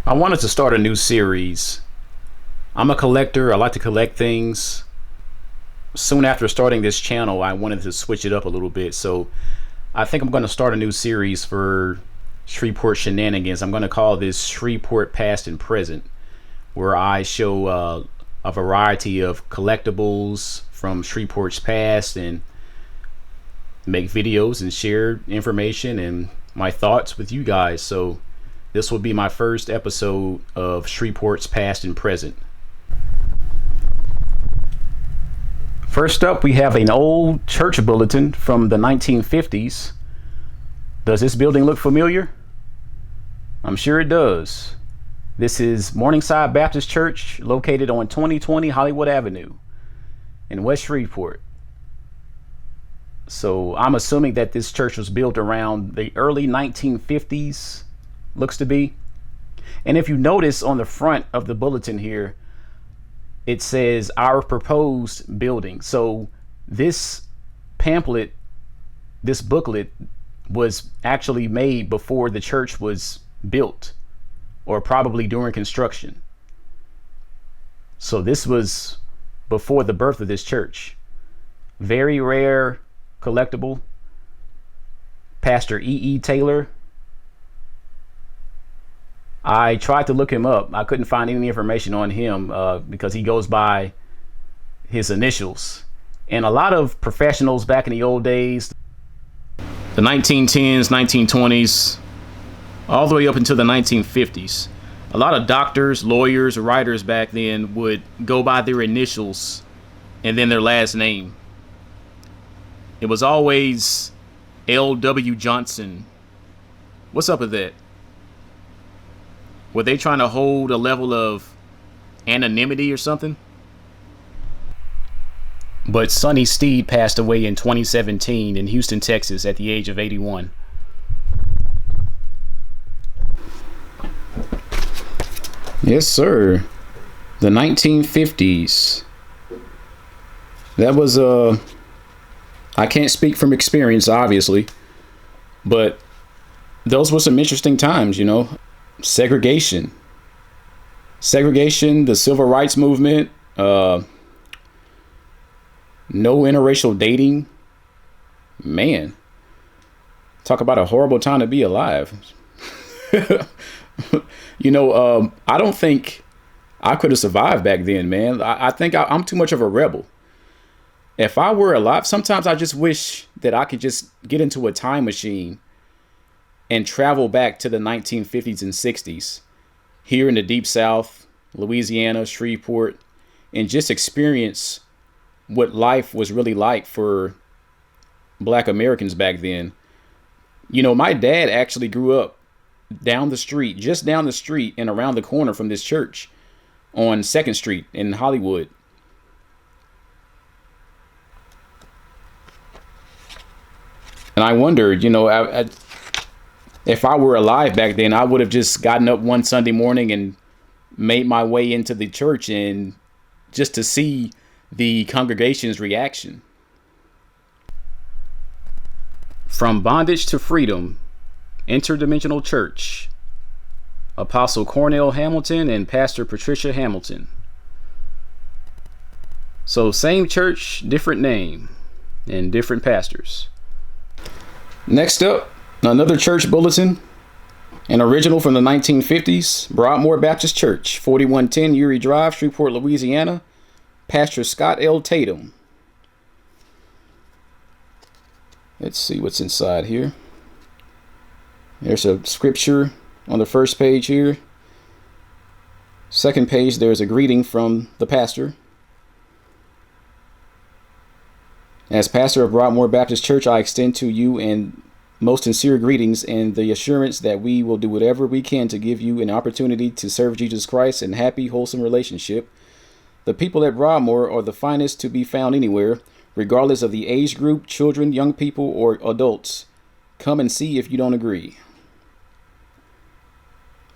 I wanted to start a new series. I'm a collector. I like to collect things. Soon after starting this channel, I wanted to switch it up a little bit. So I think I'm going to start a new series for Shreveport Shenanigans. I'm going to call this Shreveport Past and Present, where I show a variety of collectibles from Shreveport's past and make videos and share information and my thoughts with you guys. So this will be my first episode of Shreveport's Past and Present. First up, we have an old church bulletin from the 1950s. Does this building look familiar? I'm sure it does. This is Morningside Baptist Church, located on 2020 Hollywood Avenue in West Shreveport. So I'm assuming that this church was built around the early 1950s, looks to be. And if you notice on the front of the bulletin here, it says our proposed building. So this pamphlet, this booklet was actually made before the church was built, or probably during construction. So this was before the birth of this church. Very rare collectible. Pastor E.E. Taylor. I tried to look him up. I couldn't find any information on him because he goes by his initials. And a lot of professionals back in the old days, the 1910s, 1920s, all the way up until the 1950s, a lot of doctors, lawyers, writers back then would go by their initials and then their last name. It was always L.W. Johnson. What's up with that? Were they trying to hold a level of anonymity or something? But Sonny Steed passed away in 2017 in Houston, Texas at the age of 81. Yes, sir. The 1950s. That was I can't speak from experience, obviously, but those were some interesting times, you know. Segregation, the civil rights movement, no interracial dating. Man, talk about a horrible time to be alive. I don't think I could have survived back then, man. I think I'm too much of a rebel. If I were alive, sometimes I just wish that I could just get into a time machine and travel back to the 1950s and 60s here in the Deep South, Louisiana, Shreveport, and just experience what life was really like for Black Americans back then. You know, my dad actually grew up just down the street and around the corner from this church on 2nd Street in Hollywood. And I wondered, if I were alive back then, I would have just gotten up one Sunday morning and made my way into the church and just to see the congregation's reaction. From Bondage to Freedom, Interdimensional Church, Apostle Cornell Hamilton and Pastor Patricia Hamilton. So same church, different name, and different pastors. Next up, another church bulletin, an original from the 1950s, Broadmoor Baptist Church, 4110 Uri Drive, Shreveport, Louisiana, Pastor Scott L. Tatum. Let's see what's inside here. There's a scripture on the first page here. Second page, there's a greeting from the pastor. As pastor of Broadmoor Baptist Church, I extend to you and most sincere greetings and the assurance that we will do whatever we can to give you an opportunity to serve Jesus Christ in happy, wholesome relationship. The people at Broadmoor are the finest to be found anywhere, regardless of the age group, children, young people, or adults. Come and see if you don't agree.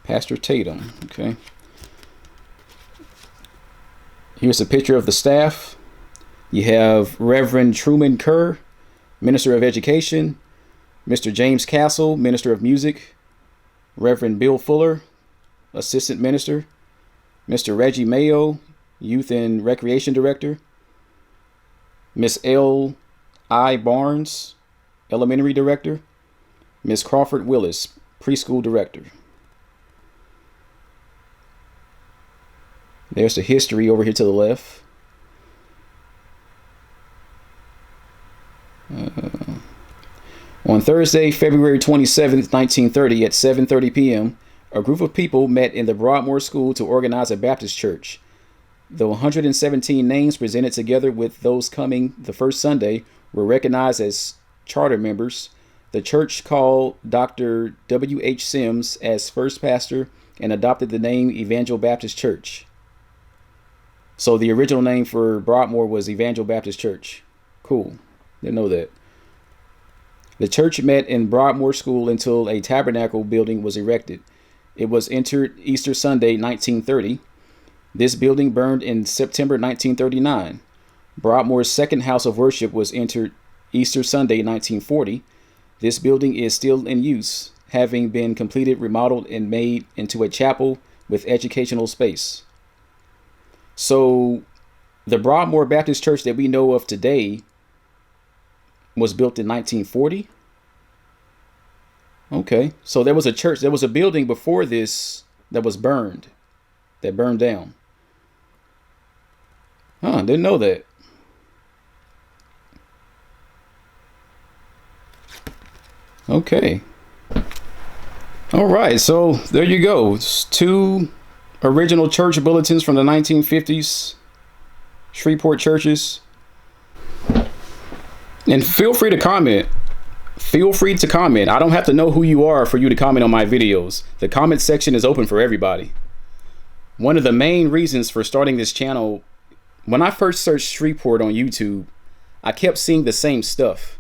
Pastor Tatum. Okay. Here's a picture of the staff. You have Reverend Truman Kerr, Minister of Education, Mr. James Castle, Minister of Music, Reverend Bill Fuller, Assistant Minister. Mr. Reggie Mayo, Youth and Recreation Director. Miss L. I. Barnes, Elementary Director. Miss Crawford Willis, Preschool Director. There's the history over here to the left. On Thursday, February 27th, 1930, at 7:30 p.m., a group of people met in the Broadmoor School to organize a Baptist church. The 117 names presented together with those coming the first Sunday were recognized as charter members. The church called Dr. W.H. Sims as first pastor and adopted the name Evangel Baptist Church. So the original name for Broadmoor was Evangel Baptist Church. Cool. Didn't know that. The church met in Broadmoor School until a tabernacle building was erected. It was entered Easter Sunday, 1930. This building burned in September 1939. Broadmoor's second house of worship was entered Easter Sunday, 1940. This building is still in use, having been completed, remodeled, and made into a chapel with educational space. So the Broadmoor Baptist Church that we know of today was built in 1940. Okay, so there was a church, there was a building before this that was burned, that burned down. Didn't know that. Okay. All right, so there you go. It's two original church bulletins from the 1950s, Shreveport churches. And feel free to comment. Feel free to comment. I don't have to know who you are for you to comment on my videos. The comment section is open for everybody. One of the main reasons for starting this channel, when I first searched Shreveport on YouTube, I kept seeing the same stuff.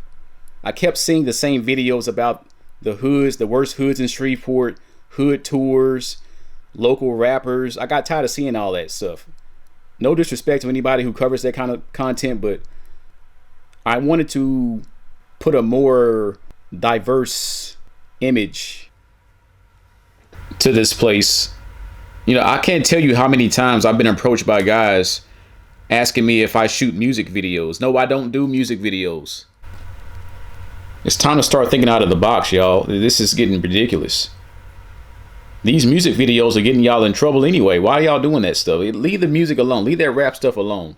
I kept seeing the same videos about the hoods, the worst hoods in Shreveport, hood tours, local rappers. I got tired of seeing all that stuff. No disrespect to anybody who covers that kind of content, but I wanted to put a more diverse image to this place. You know, I can't tell you how many times I've been approached by guys asking me if I shoot music videos. No, I don't do music videos. It's time to start thinking out of the box, y'all. This is getting ridiculous. These music videos are getting y'all in trouble anyway. Why are y'all doing that stuff? Leave the music alone. Leave that rap stuff alone.